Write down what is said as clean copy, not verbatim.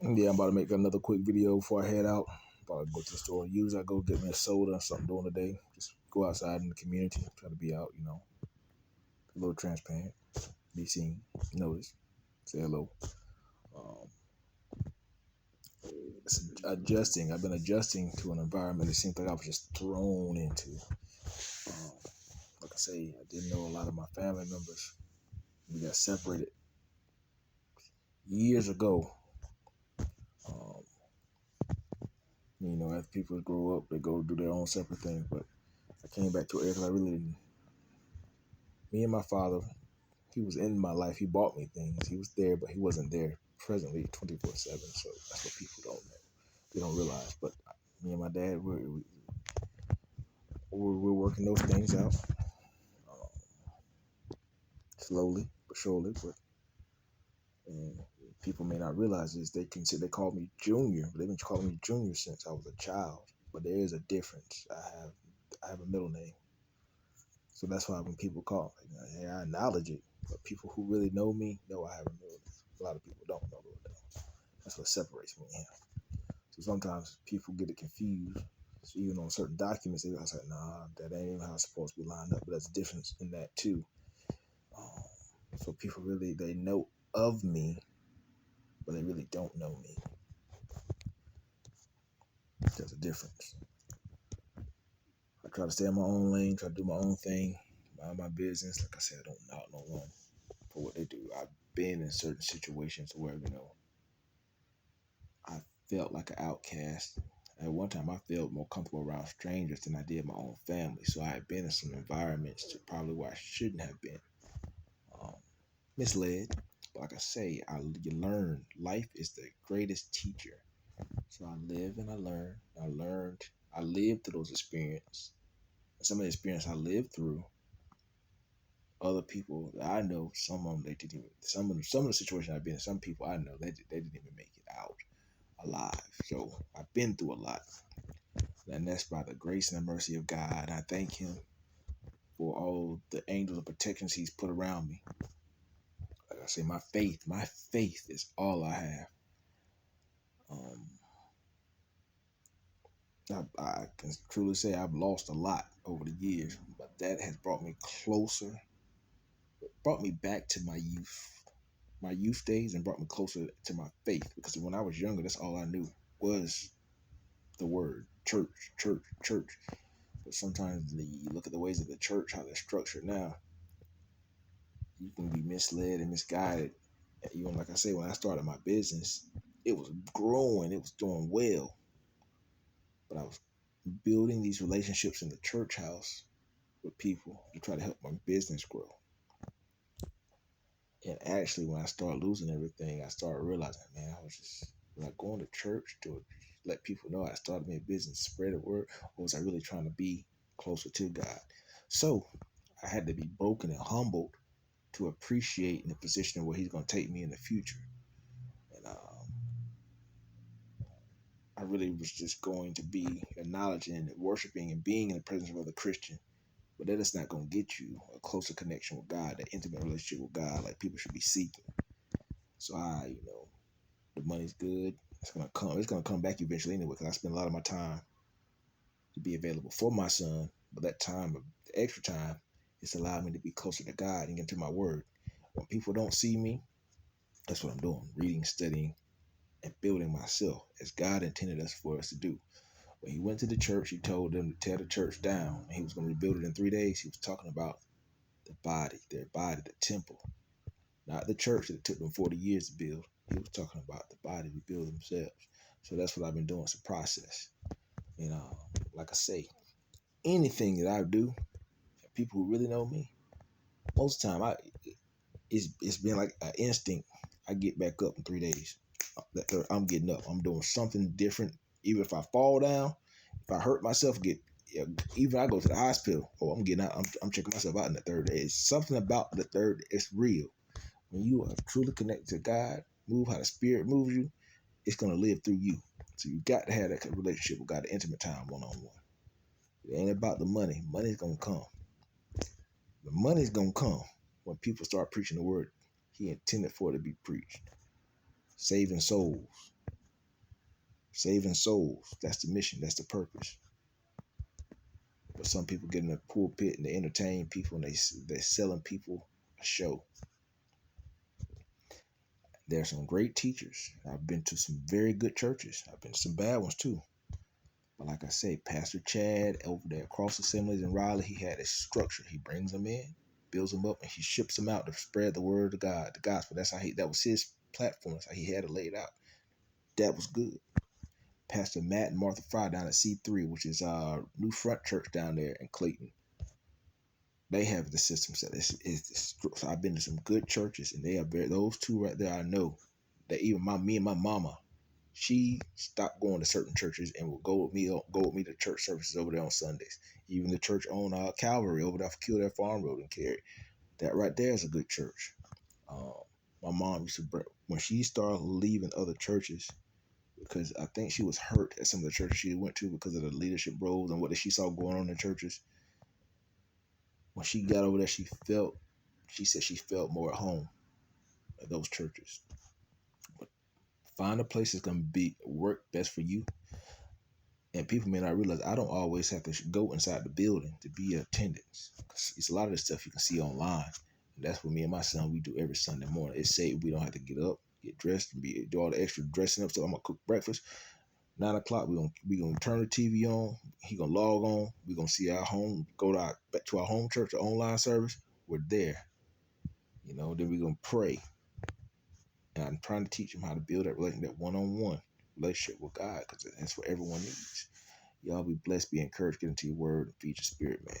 Yeah, I'm about to make another quick video before I head out. Probably go to the store. Usually I go get me a soda or something during the day. Just go outside in the community. Try to be out, a little transparent. Be seen, notice, say hello. Um, it's adjusting. I've been adjusting to an environment it seems like I was just thrown into. Um, like I say, I didn't know a lot of my family members. We got separated years ago. Um, as people grow up, they go do their own separate things. But I came back to it because I really didn't. Me and my father, he was in my life. He bought me things. He was there, but he wasn't there presently 24/7. So that's what people don't know. They don't realize. But me and my dad, we're working those things out slowly but surely. But and people may not realize this. They call me Junior, but they've been calling me Junior since I was a child. But there is a difference. I have a middle name, so that's why when people call, hey, I acknowledge it. But people who really know me know I have a middle name. A lot of people don't know that. That's what separates me and him. So sometimes people get it confused. So even on certain documents, I was like, nah, that ain't even how it's supposed to be lined up. But there's a difference in that too. Um, so people really, they know of me, but they really don't know me. There's a difference. I try to stay in my own lane, try to do my own thing, mind my business. Like I said, I don't knock no one for what they do. I've been in certain situations where, I felt like an outcast. At one time, I felt more comfortable around strangers than I did my own family. So I had been in some environments that probably where I shouldn't have been. Um, Misled. But like I say, you learn. Life is the greatest teacher. So I live and I learn. I learned. I lived through those experiences. And some of the experience I lived through, other people that I know, some of them they didn't even. Some of the situations I've been in, some people I know they didn't even make it out alive. So I've been through a lot. And that's by the grace and the mercy of God. I thank him for all the angels of protections he's put around me. Like I say, my faith is all I have. Um, I can truly say I've lost a lot over the years, but that has brought me closer, brought me back to my youth days, and brought me closer to my faith. Because when I was younger, that's all I knew was the word church, church, church. But sometimes you look at the ways of the church, how they're structured now, you can be misled and misguided. Even like I say, when I started my business, it was growing, it was doing well, but I was building these relationships in the church house with people to try to help my business grow. And actually, when I started losing everything, I started realizing, man, I was just like going to church to let people know I started my business, spread the word, or was I really trying to be closer to God? So I had to be broken and humbled to appreciate in the position where he's going to take me in the future. And I really was just going to be acknowledging and worshiping and being in the presence of other Christians. But that is not going to get you a closer connection with God, that intimate relationship with God like people should be seeking. So the money's good. It's going to come. It's going to come back eventually anyway, because I spend a lot of my time to be available for my son. But that time, the extra time, it's allowed me to be closer to God and get to my word. When people don't see me, that's what I'm doing, reading, studying, and building myself as God intended us for us to do. When he went to the church, he told them to tear the church down. And he was going to rebuild it in 3 days. He was talking about the body, their body, the temple, not the church that it took them 40 years to build. He was talking about the body rebuild themselves. So that's what I've been doing. It's a process. Like I say, anything that I do, people who really know me, most of the time it's been like an instinct. I get back up in 3 days. I'm getting up. I'm doing something different. Even if I fall down, if I hurt myself, even I go to the hospital. Oh, I'm getting out. I'm checking myself out in the third day. It's something about the third. It's real. When you are truly connected to God, move how the Spirit moves you, it's gonna live through you. So you got to have that relationship with God, the intimate time, one on one. It ain't about the money. Money's gonna come. The money's gonna come when people start preaching the word He intended for it to be preached, saving souls. Saving souls. That's the mission. That's the purpose. But some people get in the pulpit and they entertain people and they're selling people a show. There's some great teachers. I've been to some very good churches. I've been to some bad ones too. But like I say, Pastor Chad over there across Assemblies in Raleigh, he had a structure. He brings them in, builds them up, and he ships them out to spread the word of God, the gospel. That was his platform. That's how he had it laid out. That was good. Pastor Matt and Martha Fry down at C3, which is New Front Church down there in Clayton. They have the system set. So I've been to some good churches, and they are those two right there. I know that even me and my mama, she stopped going to certain churches and would go with me to church services over there on Sundays. Even the church on Calvary over there off Kildare Farm Road in Cary. That right there is a good church. My mom used to, when she started leaving other churches, because I think she was hurt at some of the churches she went to because of the leadership roles and what she saw going on in churches. When she got over there, she said she felt more at home at those churches. But find a place that's going to work best for you. And people may not realize I don't always have to go inside the building to be in attendance. It's a lot of the stuff you can see online. And that's what me and my son, we do every Sunday morning. It's safe. We don't have to get up, get dressed, and do all the extra dressing up. So I'm going to cook breakfast. 9 o'clock, we gonna turn the TV on. He gonna log on. We gonna see our home, back to our home church, our online service. We're there. Then we gonna pray. And I'm trying to teach him how to build that relationship, that one-on-one relationship with God, because that's what everyone needs. Y'all be blessed, be encouraged, get into your word, and feed your spirit, man.